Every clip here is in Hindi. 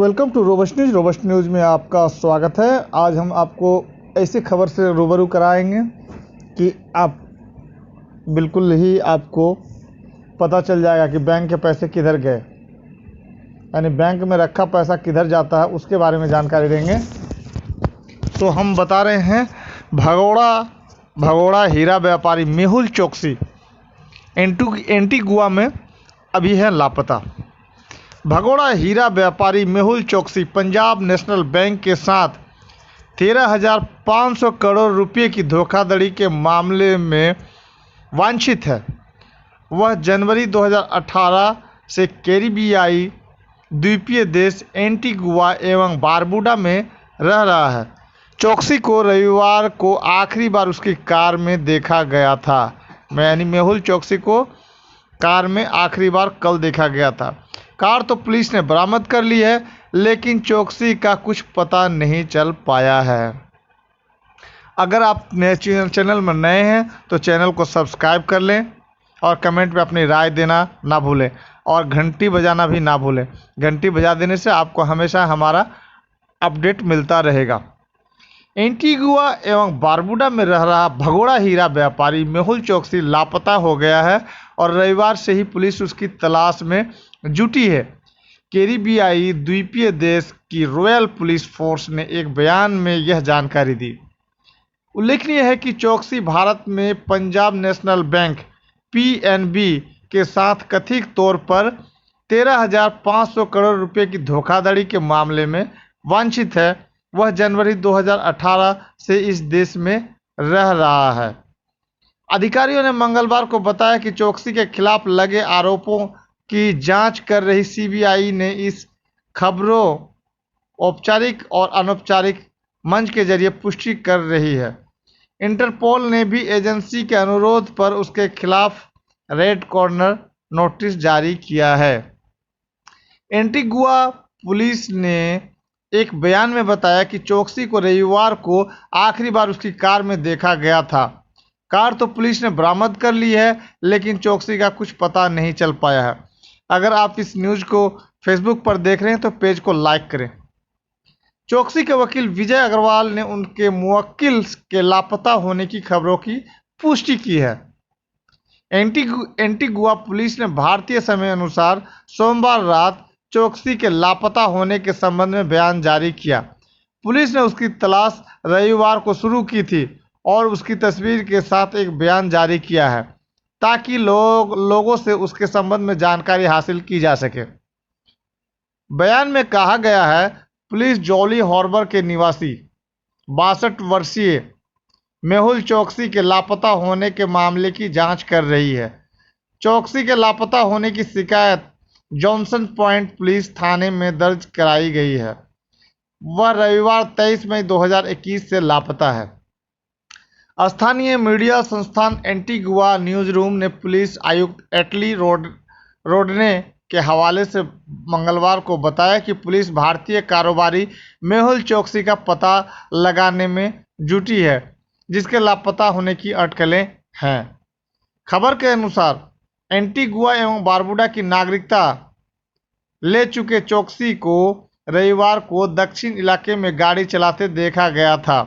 Welcome to robust news. Robust news में आपका स्वागत है। आज हम आपको ऐसी खबर से रूबरू कराएंगे कि आप बिल्कुल ही आपको पता चल जाएगा कि बैंक के पैसे किधर गए, यानी बैंक में रखा पैसा किधर जाता है, उसके बारे में जानकारी देंगे। तो हम बता रहे हैं भगोड़ा हीरा व्यापारी मेहुल चोकसी एंटीगुआ में अभी है लापता। भगोड़ा हीरा व्यापारी मेहुल चोकसी पंजाब नेशनल बैंक के साथ 13,500 करोड़ रुपए की धोखाधड़ी के मामले में वांछित है। वह जनवरी 2018 से कैरिबियाई द्वीपीय देश एंटीगुआ एवं बारबुडा में रह रहा है। चोकसी को रविवार को आखिरी बार उसकी कार में देखा गया था। यानी मेहुल चोकसी को कार में आखिरी बार कल देखा गया था। कार तो पुलिस ने बरामद कर ली है, लेकिन चोकसी का कुछ पता नहीं चल पाया है। अगर आप मेरे चैनल में नए हैं तो चैनल को सब्सक्राइब कर लें और कमेंट में अपनी राय देना ना भूलें और घंटी बजाना भी ना भूलें। घंटी बजा देने से आपको हमेशा हमारा अपडेट मिलता रहेगा। एंटीगुआ एवं बारबुडा में रह रहा भगोड़ा हीरा व्यापारी मेहुल चोकसी लापता हो गया है और रविवार से ही पुलिस उसकी तलाश में जुटी है। कैरिबियाई द्वीपीय देश की रॉयल पुलिस फोर्स ने एक बयान में यह जानकारी दी। उल्लेखनीय है कि चोकसी भारत में पंजाब नेशनल बैंक (PNB) के साथ कथित तौर पर 13,500 करोड़ रुपए की धोखाधड़ी के मामले में वांछित है। वह जनवरी 2018 से इस देश में रह रहा है। अधिकारियों ने मंगलवार को बताया कि चोकसी के खिलाफ लगे आरोपों की जांच कर रही CBI ने इस खबरों औपचारिक और अनौपचारिक मंच के जरिए पुष्टि कर रही है। इंटरपोल ने भी एजेंसी के अनुरोध पर उसके खिलाफ रेड कॉर्नर नोटिस जारी किया है। एंटीगुआ पुलिस ने एक बयान में बताया कि चोकसी को रविवार को आखिरी बार उसकी कार में देखा गया था। कार तो पुलिस ने बरामद कर ली है, लेकिन चोकसी का कुछ पता नहीं चल पाया है। अगर आप इस न्यूज़ को फेसबुक पर देख रहे हैं तो पेज को लाइक करें। चोकसी के वकील विजय अग्रवाल ने उनके मुवक्किल के लापता होने की खबरों की पुष्टि की है। एंटीगुआ पुलिस ने भारतीय समय अनुसार सोमवार रात चोकसी के लापता होने के संबंध में बयान जारी किया। पुलिस ने उसकी तलाश रविवार को शुरू की थी और उसकी तस्वीर के साथ एक बयान जारी किया है ताकि लोगों से उसके संबंध में जानकारी हासिल की जा सके। बयान में कहा गया है, पुलिस जॉली हार्बर के निवासी 62 वर्षीय मेहुल चोकसी के लापता होने के मामले की जांच कर रही है। चोकसी के लापता होने की शिकायत जॉनसन पॉइंट पुलिस थाने में दर्ज कराई गई है। वह रविवार 23 मई 2021 से लापता है। स्थानीय मीडिया संस्थान एंटीगुआ न्यूज़ रूम ने पुलिस आयुक्त एटली रोडने के हवाले से मंगलवार को बताया कि पुलिस भारतीय कारोबारी मेहुल चोकसी का पता लगाने में जुटी है, जिसके लापता होने की अटकलें हैं। खबर के अनुसार एंटीगुआ एवं बारबुडा की नागरिकता ले चुके चोकसी को रविवार को दक्षिण इलाके में गाड़ी चलाते देखा गया था।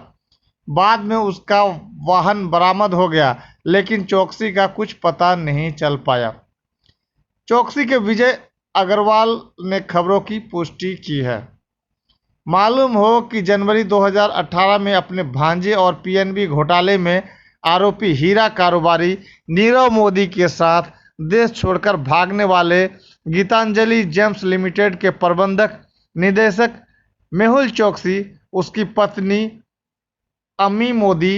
बाद में उसका वाहन बरामद हो गया, लेकिन चोकसी का कुछ पता नहीं चल पाया। चोकसी के विजय अग्रवाल ने खबरों की पुष्टि की है। मालूम हो कि जनवरी 2018 में अपने भांजे और PNB घोटाले में आरोपी हीरा कारोबारी नीरव मोदी के साथ देश छोड़कर भागने वाले गीतांजलि जेम्स लिमिटेड के प्रबंधक निदेशक मेहुल चोकसी, उसकी पत्नी अम्मी मोदी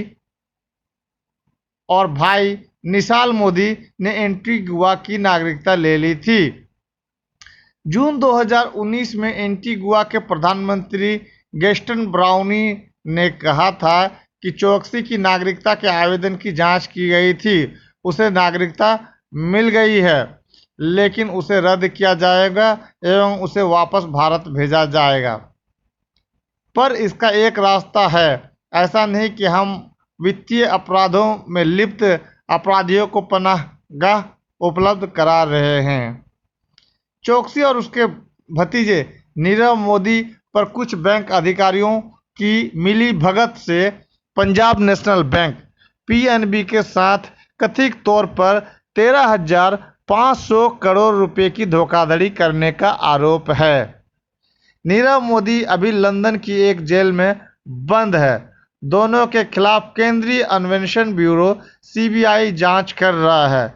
और भाई निशाल मोदी ने एंटीगुआ की नागरिकता ले ली थी। जून 2019 में एंटीगुआ के प्रधानमंत्री गैस्टन ब्राउनी ने कहा था कि चोकसी की नागरिकता के आवेदन की जांच की गई थी। उसे नागरिकता मिल गई है, लेकिन उसे रद्द किया जाएगा एवं उसे वापस भारत भेजा जाएगा। पर इसका एक रास्ता है। ऐसा नहीं कि हम वित्तीय अपराधों में लिप्त अपराधियों को पनाहगाह उपलब्ध करा रहे हैं। चोकसी और उसके भतीजे नीरव मोदी पर कुछ बैंक अधिकारियों की मिली भगत से पंजाब नेशनल बैंक पीएनबी के साथ कथित तौर पर 13,500 करोड़ रुपए की धोखाधड़ी करने का आरोप है। नीरव मोदी अभी लंदन की एक जेल में बंद है। दोनों के खिलाफ केंद्रीय अन्वेषण ब्यूरो सीबीआई जांच कर रहा है।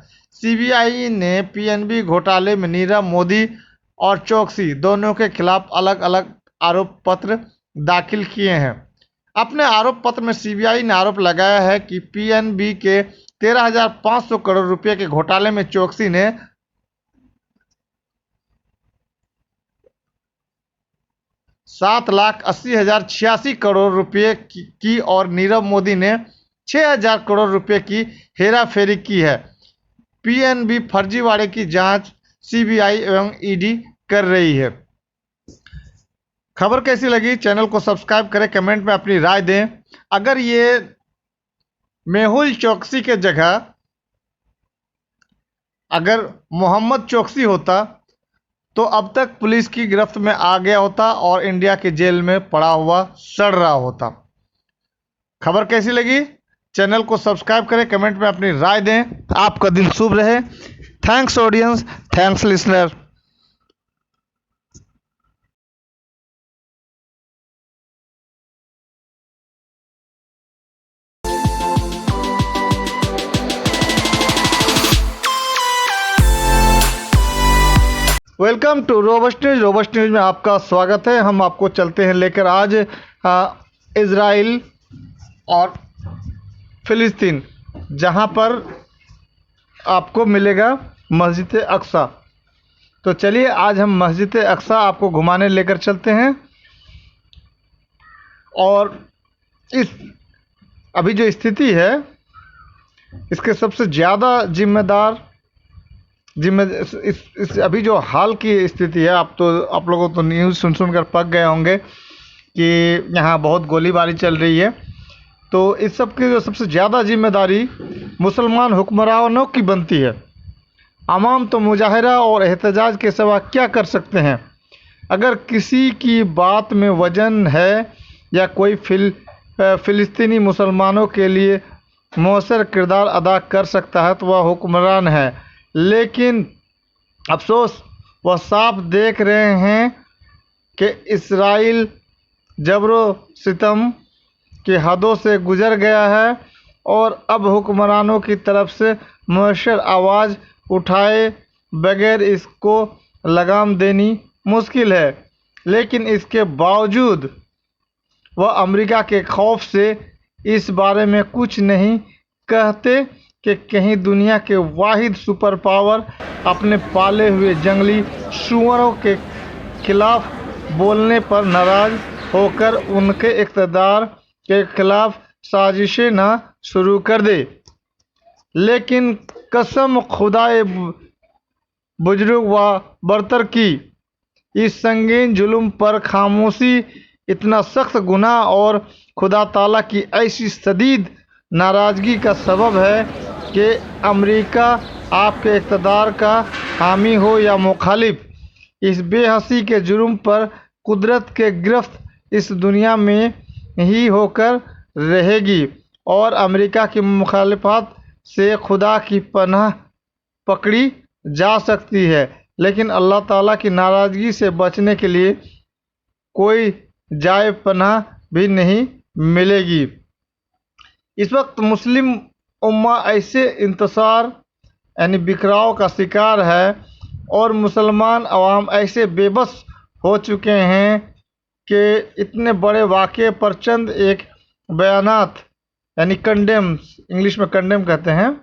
सीबीआई ने पीएनबी घोटाले में नीरव मोदी और चोकसी दोनों के खिलाफ अलग अलग आरोप पत्र दाखिल किए हैं। अपने आरोप पत्र में सीबीआई ने आरोप लगाया है कि पीएनबी के 13,500 करोड़ रुपए के घोटाले में चोकसी ने 7,80,086 करोड़ रुपए की और नीरव मोदी ने 6,000 करोड़ रुपए की हेराफेरी की है। पीएनबी फर्जीवाड़े की जांच सीबीआई एवं ईडी कर रही है। खबर कैसी लगी? चैनल को सब्सक्राइब करें, कमेंट में अपनी राय दें। अगर ये मेहुल चोकसी के जगह अगर मोहम्मद चोकसी होता तो अब तक पुलिस की गिरफ्त में आ गया होता और इंडिया के जेल में पड़ा हुआ सड़ रहा होता। खबर कैसी लगी? चैनल को सब्सक्राइब करें, कमेंट में अपनी राय दें। आपका दिन शुभ रहे। Thanks audience, thanks listener. Welcome to robust news. Robust news में आपका स्वागत है। हम आपको चलते हैं लेकर आज इजराइल और फिलिस्तीन, जहां पर आपको मिलेगा मस्जिद अक्सा। तो चलिए आज हम मस्जिद अक्सा आपको घुमाने लेकर चलते हैं। और इस अभी जो स्थिति है, इसके सबसे ज़्यादा जिम्मेदार इस अभी जो हाल की स्थिति है, आप लोगों तो न्यूज़ सुन कर पक गए होंगे कि यहाँ बहुत गोलीबारी चल रही है। तो इस सब की जो सबसे ज़्यादा जिम्मेदारी मुसलमान हुक्मरानों की बनती है। आवाम तो मुजाहरा और एहतजाज के सिवा क्या कर सकते हैं? अगर किसी की बात में वजन है या कोई फिलिस्तीनी मुसलमानों के लिए मौसर किरदार अदा कर सकता है तो वह हुक्मरान है। लेकिन अफसोस वह साफ देख रहे हैं कि इसराइल जबरो सितम की हदों से गुजर गया है और अब हुक्मरानों की तरफ से मुअश्शर आवाज़ उठाए बगैर इसको लगाम देनी मुश्किल है। लेकिन इसके बावजूद वह अमेरिका के खौफ से इस बारे में कुछ नहीं कहते कि कहीं दुनिया के वाहिद सुपर पावर अपने पाले हुए जंगली सुअरों के खिलाफ बोलने पर नाराज होकर उनके इक़्तिदार के खिलाफ साजिशें ना शुरू कर दे। लेकिन कसम खुदाए बुजुर्ग व बरतर की, इस संगीन जुल्म पर खामोशी इतना सख्त गुनाह और खुदा ताला की ऐसी शदीद नाराज़गी का सबब है कि अमेरिका आपके इक़्तिदार का हामी हो या मुखालिफ, इस बेहसी के जुर्म पर कुदरत के गिरफ्त इस दुनिया में ही होकर रहेगी और अमेरिका की मुखालिफत से खुदा की पनाह पकड़ी जा सकती है। लेकिन अल्लाह ताला की नाराज़गी से बचने के लिए कोई जाए पनाह भी नहीं मिलेगी। इस वक्त मुस्लिम उम्मा ऐसे इंतशार यानी बिखराव का शिकार है और मुसलमान अवाम ऐसे बेबस हो चुके हैं कि इतने बड़े वाक़े पर चंद एक बयानात यानी कंडेम्स, इंग्लिश में कंडेम कहते हैं,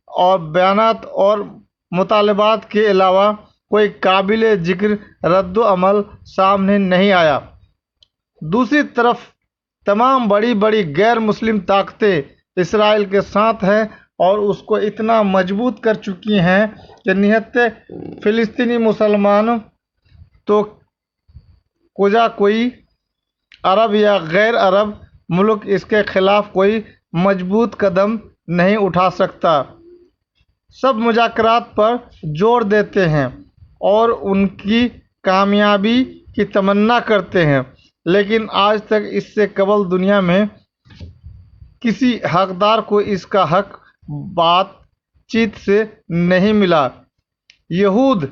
और बयानात और मुतालबात के अलावा कोई काबिल जिक्र रद्द अमल सामने नहीं आया। दूसरी तरफ तमाम बड़ी बड़ी गैर मुस्लिम ताकतें इसराइल के साथ हैं और उसको इतना मजबूत कर चुकी हैं कि निहत्ते फ़िलिस्तीनी मुसलमान तो कोई अरब या गैर अरब मुल्क इसके ख़िलाफ़ कोई मजबूत कदम नहीं उठा सकता। सब मुज़ाकरात पर जोर देते हैं और उनकी कामयाबी की तमन्ना करते हैं, लेकिन आज तक इससे कबल दुनिया में किसी हकदार को इसका हक बातचीत से नहीं मिला। यहूद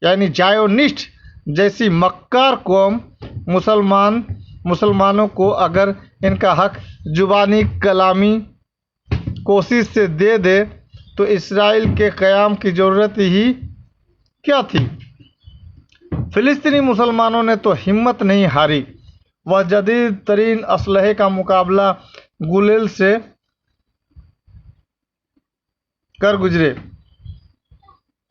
यानी जायोनिस्ट जैसी मक्कार कौम मुसलमानों को अगर इनका हक जुबानी कलामी कोशिश से दे दे तो इसराइल के क़याम की ज़रूरत ही क्या थी। फ़िलिस्तीनी मुसलमानों ने तो हिम्मत नहीं हारी। वह जदीद तरीन असलहे का मुकाबला गुलेल से कर गुजरे,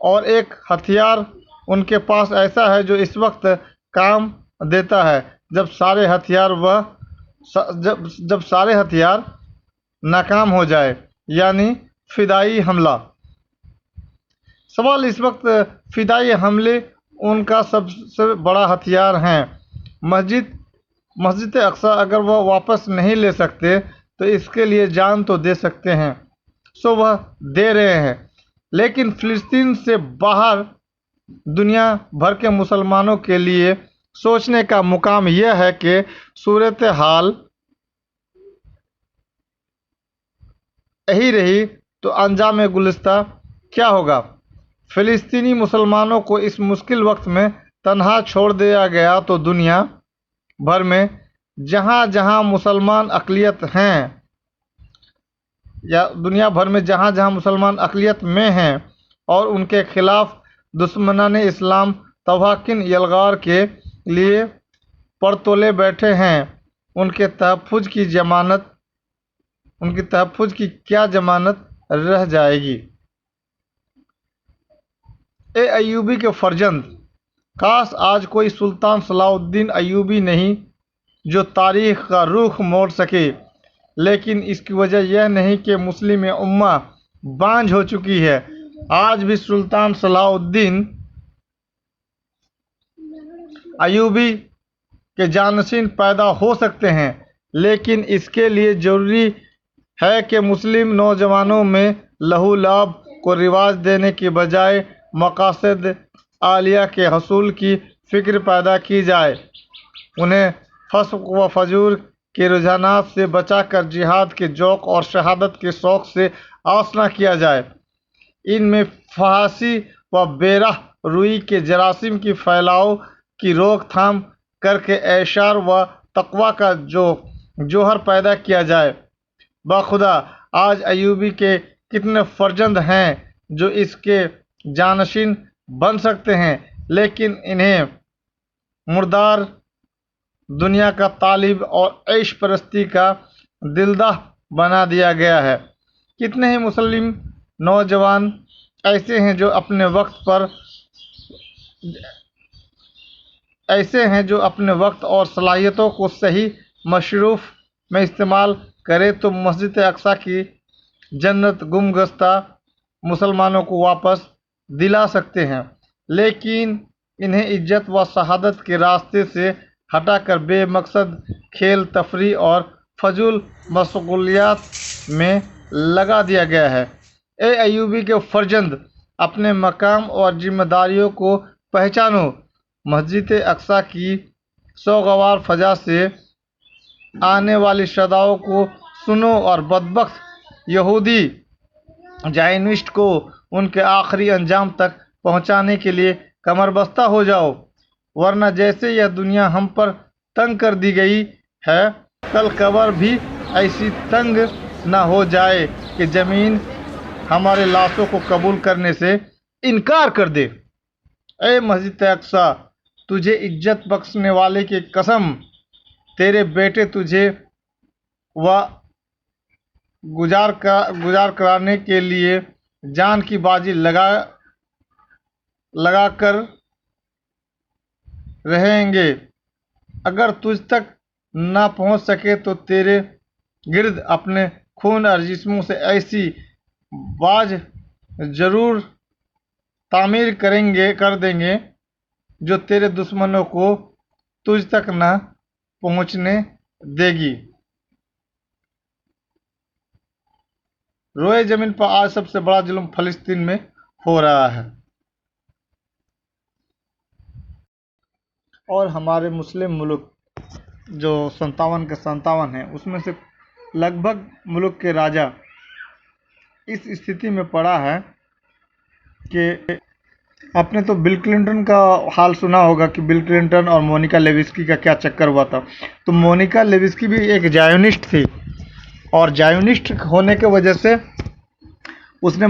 और एक हथियार उनके पास ऐसा है जो इस वक्त काम देता है जब सारे हथियार नाकाम हो जाए, यानी फिदाई हमला। सवाल इस वक्त फिदाई हमले उनका सबसे बड़ा हथियार हैं। मस्जिद अक्सा अगर वह वापस नहीं ले सकते तो इसके लिए जान तो दे सकते हैं, सो वह दे रहे हैं। लेकिन फ़िलिस्तीन से बाहर दुनिया भर के मुसलमानों के लिए सोचने का मुकाम यह है कि सूरत हाल यही रही तो अंजाम गुलिस्ता क्या होगा। फ़िलिस्तीनी मुसलमानों को इस मुश्किल वक्त में तन्हा छोड़ दिया गया तो दुनिया भर में जहाँ जहाँ मुसलमान अक़लियत हैं, या दुनिया भर में जहाँ जहाँ मुसलमान अक़लियत में हैं और उनके ख़िलाफ़ दुश्मनाने इस्लाम तवाकिन यलगार के लिए परतोले बैठे हैं, उनके तहफ़्फ़ुज़ की क्या ज़मानत रह जाएगी। ए अय्यूबी के फ़र्जंद, काश आज कोई सुल्तान सलाहुद्दीन अय्यूबी नहीं जो तारीख़ का रुख मोड़ सके, लेकिन इसकी वजह यह नहीं कि मुस्लिम उम्मा बांझ हो चुकी है। आज भी सुल्तान सलाहुद्दीन अय्यूबी के जानशीन पैदा हो सकते हैं, लेकिन इसके लिए ज़रूरी है कि मुस्लिम नौजवानों में लहू लाभ को रिवाज देने की बजाय मकासद आलिया के हसूल की फ़िक्र पैदा की जाए। उन्हें फ़स्क़ व फ़जूर के रुझानात से बचाकर जिहाद के ज़ौक़ और शहादत के शौक़ से आशना किया जाए। इनमें फहाशी व बेराह रुई के जरासीम की फैलाव की रोकथाम करके ऐशार व तक़वा का जोहर पैदा किया जाए। बाखुदा आज अय्यूबी के कितने फ़र्जंद हैं जो इसके जानशीन बन सकते हैं, लेकिन इन्हें मुर्दार दुनिया का तालिब और ऐश परस्ती का दिलदाह बना दिया गया है। कितने ही मुस्लिम नौजवान ऐसे हैं जो अपने वक्त और सलाहियतों को सही मशरूफ़ में इस्तेमाल करें तो मस्जिद अक्सा की जन्नत गुमगश्ता मुसलमानों को वापस दिला सकते हैं, लेकिन इन्हें इज्जत व शहादत के रास्ते से हटाकर बेमकसद खेल तफरी और फजूल मशगूलियात में लगा दिया गया है। ए अय्यूबी के फ़र्जंद, अपने मकाम और जिम्मेदारियों को पहचानो। मस्जिद अक्सा की सोगवार फ़ज़ा से आने वाली सदाओं को सुनो और बदबख्त यहूदी जायनिस्ट को उनके आखिरी अंजाम तक पहुंचाने के लिए कमरबस्ता हो जाओ, वरना जैसे यह दुनिया हम पर तंग कर दी गई है, कल कब्र भी ऐसी तंग न हो जाए कि ज़मीन हमारे लाशों को कबूल करने से इनकार कर दे। ए मस्जिद अक्सा, तुझे इज्जत बख्शने वाले की कसम, तेरे बेटे तुझे व गुजार कराने के लिए जान की बाजी लगा कर रहेंगे। अगर तुझ तक ना पहुंच सके तो तेरे गिर्द अपने खून और जिस्मों से ऐसी बाज ज़रूर तामीर कर देंगे जो तेरे दुश्मनों को तुझ तक ना पहुंचने देगी। रोए ज़मीन पर आज सबसे बड़ा जुल्म फ़लस्तीन में हो रहा है। और हमारे मुस्लिम मुल्क जो 57 के 57 हैं उसमें से लगभग मुल्क के राजा इस स्थिति में पड़ा है कि आपने तो बिल क्लिंटन का हाल सुना होगा कि बिल क्लिंटन और मोनिका लेविस्की का क्या चक्कर हुआ था। तो मोनिका लेविस्की भी एक जायोनिस्ट थी और जायोनिस्ट होने के वजह से उसने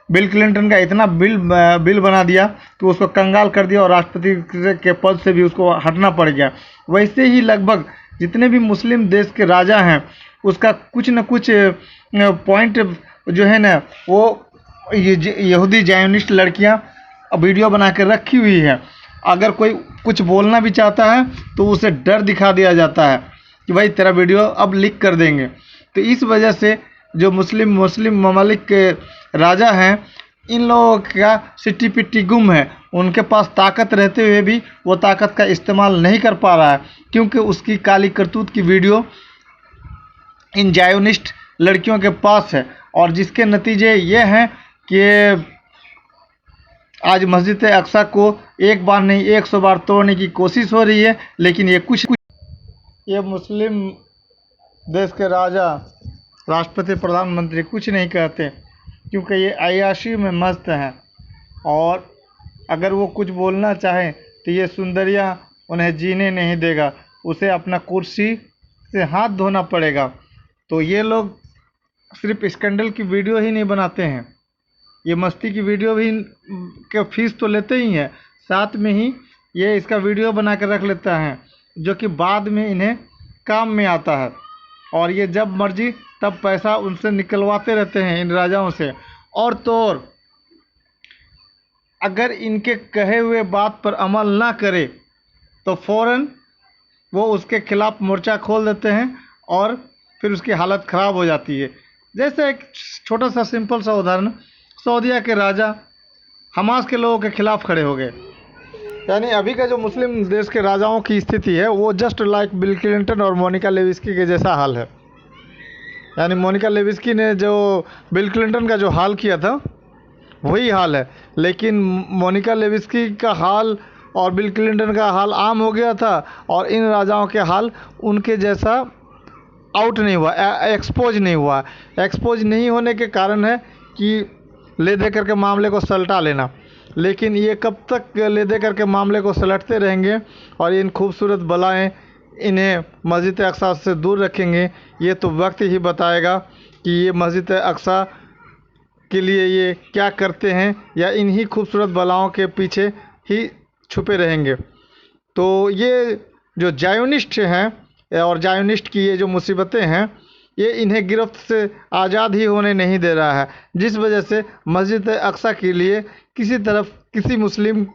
बिल क्लिंटन का इतना बिल बना दिया कि उसको कंगाल कर दिया और राष्ट्रपति के पद से भी उसको हटना पड़ गया। वैसे ही लगभग जितने भी मुस्लिम देश के राजा हैं उसका कुछ न कुछ पॉइंट जो है ना वो यहूदी जायोनिस्ट लड़कियां वीडियो बना के रखी हुई है। अगर कोई कुछ बोलना भी चाहता है तो उसे डर दिखा दिया जाता है कि भाई तेरा वीडियो अब लीक कर देंगे। तो इस वजह से जो मुस्लिम ममालिक के राजा हैं इन लोगों का सिट्टी पिट्टी गुम है। उनके पास ताकत रहते हुए भी वो ताकत का इस्तेमाल नहीं कर पा रहा है क्योंकि उसकी काली करतूत की वीडियो इन जायोनिस्ट लड़कियों के पास है और जिसके नतीजे ये हैं कि आज मस्जिद अक्सा को एक बार नहीं 100 बार तोड़ने की कोशिश हो रही है, लेकिन ये मुस्लिम देश के राजा, राष्ट्रपति, प्रधानमंत्री कुछ नहीं कहते क्योंकि ये अय्याशी में मस्त हैं। और अगर वो कुछ बोलना चाहें तो ये सुंदरिया उन्हें जीने नहीं देगा, उसे अपना कुर्सी से हाथ धोना पड़ेगा। तो ये लोग सिर्फ स्कैंडल की वीडियो ही नहीं बनाते हैं, ये मस्ती की वीडियो भी के फीस तो लेते ही हैं, साथ में ही ये इसका वीडियो बना कर रख लेता है जो कि बाद में इन्हें काम में आता है। और ये जब मर्जी तब पैसा उनसे निकलवाते रहते हैं इन राजाओं से। और तो और अगर इनके कहे हुए बात पर अमल ना करे तो फ़ौरन वो उसके खिलाफ मोर्चा खोल देते हैं और फिर उसकी हालत ख़राब हो जाती है। जैसे एक छोटा सा सिंपल सा उदाहरण, सऊदीया के राजा हमास के लोगों के खिलाफ खड़े हो गए। यानी अभी का जो मुस्लिम देश के राजाओं की स्थिति है वो जस्ट लाइक बिल क्लिंटन और मोनिका लेविस्की के जैसा हाल है। यानी मोनिका लेविस्की ने जो बिल क्लिंटन का जो हाल किया था वही हाल है, लेकिन मोनिका लेविस्की का हाल और बिल क्लिंटन का हाल आम हो गया था और इन राजाओं के हाल उनके जैसा आउट नहीं हुआ, एक्सपोज नहीं हुआ। एक्सपोज नहीं होने के कारण है कि ले दे करके मामले को सलटा लेना, लेकिन ये कब तक ले दे करके मामले को सलटते रहेंगे और इन खूबसूरत बलाएं इन्हें मस्जिद अक्सा से दूर रखेंगे, ये तो वक्त ही बताएगा कि ये मस्जिद अक्सा के लिए ये क्या करते हैं या इन्हीं खूबसूरत बलाओं के पीछे ही छुपे रहेंगे। तो ये जो जायोनिस्ट हैं और जायोनिस्ट की ये जो मुसीबतें हैं ये इन्हें गिरफ्त से आज़ाद ही होने नहीं दे रहा है, जिस वजह से मस्जिद अक्सा के लिए किसी मुस्लिम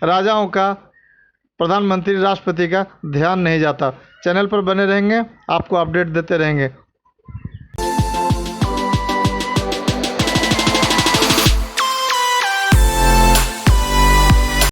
राजाओं का, प्रधानमंत्री, राष्ट्रपति का ध्यान नहीं जाता। चैनल पर बने रहेंगे, आपको अपडेट देते रहेंगे।